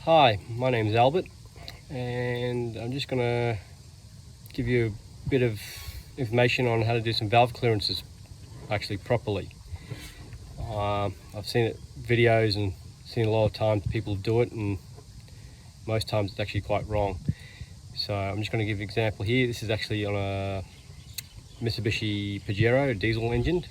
Hi, my name is Albert, and I'm just going to give you a bit of information on how to do some valve clearances actually properly. I've seen videos and seen a lot of times people do it, and most times it's actually quite wrong. So I'm just going to give an example here. This is actually on a Mitsubishi Pajero diesel engine.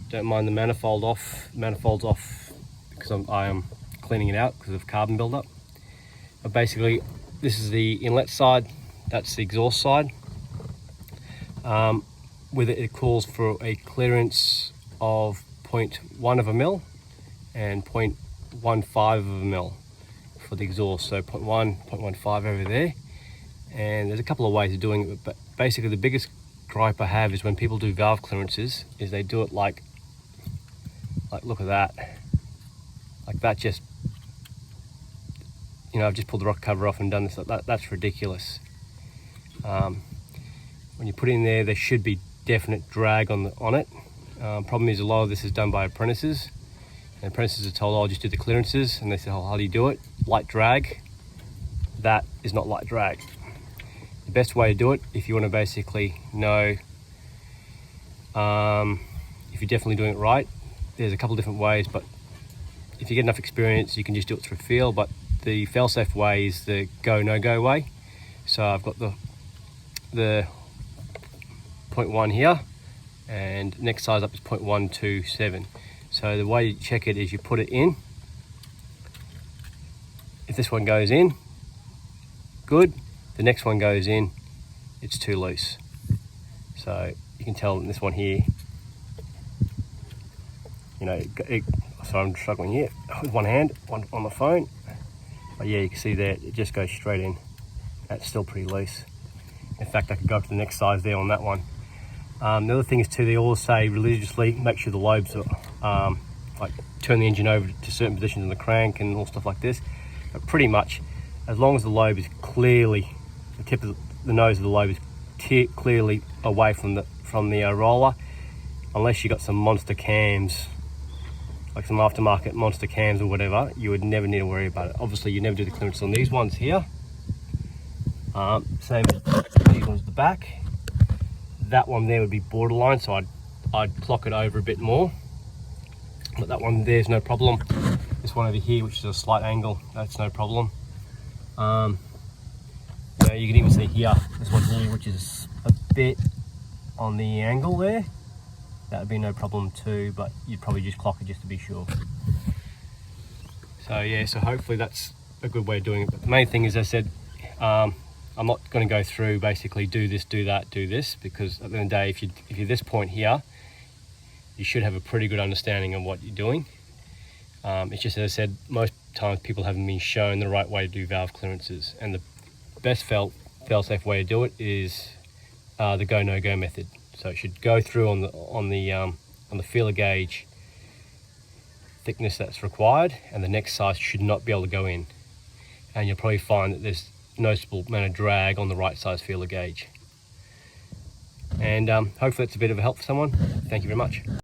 Don't mind the manifolds off because I am cleaning it out because of carbon buildup. But basically, this is the inlet side, that's the exhaust side. With it calls for a clearance of 0.1 of a mil and 0.15 of a mil for the exhaust. So 0.1, 0.15 over there. And there's a couple of ways of doing it, but basically the biggest gripe I have is when people do valve clearances is they do it like look at that, like that. Just, you know, I've just pulled the rocker cover off and done this. That's ridiculous. When you put it in there should be definite drag on it. Problem is a lot of this is done by apprentices, and apprentices are told, "Oh, I'll just do the clearances," and they say, "Oh, how do you do it? Light drag." That is not light drag. The best way to do it, if you want to basically know if you're definitely doing it right, there's a couple of different ways, but if you get enough experience you can just do it through feel. But the fail-safe way is the go no-go way. So I've got the 0.1 here, and next size up is 0.127. So the way you check it is you put it in. If this one goes in, good. The next one goes in, it's too loose. So you can tell in this one here, you know, so I'm struggling here with one hand, one on the phone. But yeah, you can see there, it just goes straight in. That's still pretty loose. In fact, I could go up to the next size there on that one. The other thing is too, they always say religiously, make sure the lobes are, like turn the engine over to certain positions in the crank and all stuff like this. But pretty much, as long as the lobe is clearly, the tip of the nose of the lobe is clearly away from the roller, unless you got some monster cams, like some aftermarket monster cams or whatever, you would never need to worry about it. Obviously, you never do the clearance on these ones here. Same as these ones at the back. That one there would be borderline, so I'd clock it over a bit more. But that one there's no problem. This one over here, which is a slight angle, that's no problem. You can even see here, this one here, which is a bit on the angle there. That would be no problem too, but you'd probably just clock it just to be sure. So yeah, so hopefully that's a good way of doing it. But the main thing is, as I said, I'm not going to go through basically do this, do that, do this, because at the end of the day, if you're this point here, you should have a pretty good understanding of what you're doing. It's just, as I said, most times people haven't been shown the right way to do valve clearances, and the best fail-safe way to do it is the go no go method. So it should go through on the feeler gauge thickness that's required, and the next size should not be able to go in. And you'll probably find that there's noticeable amount of drag on the right size feeler gauge. And hopefully it's a bit of a help for someone. Thank you very much.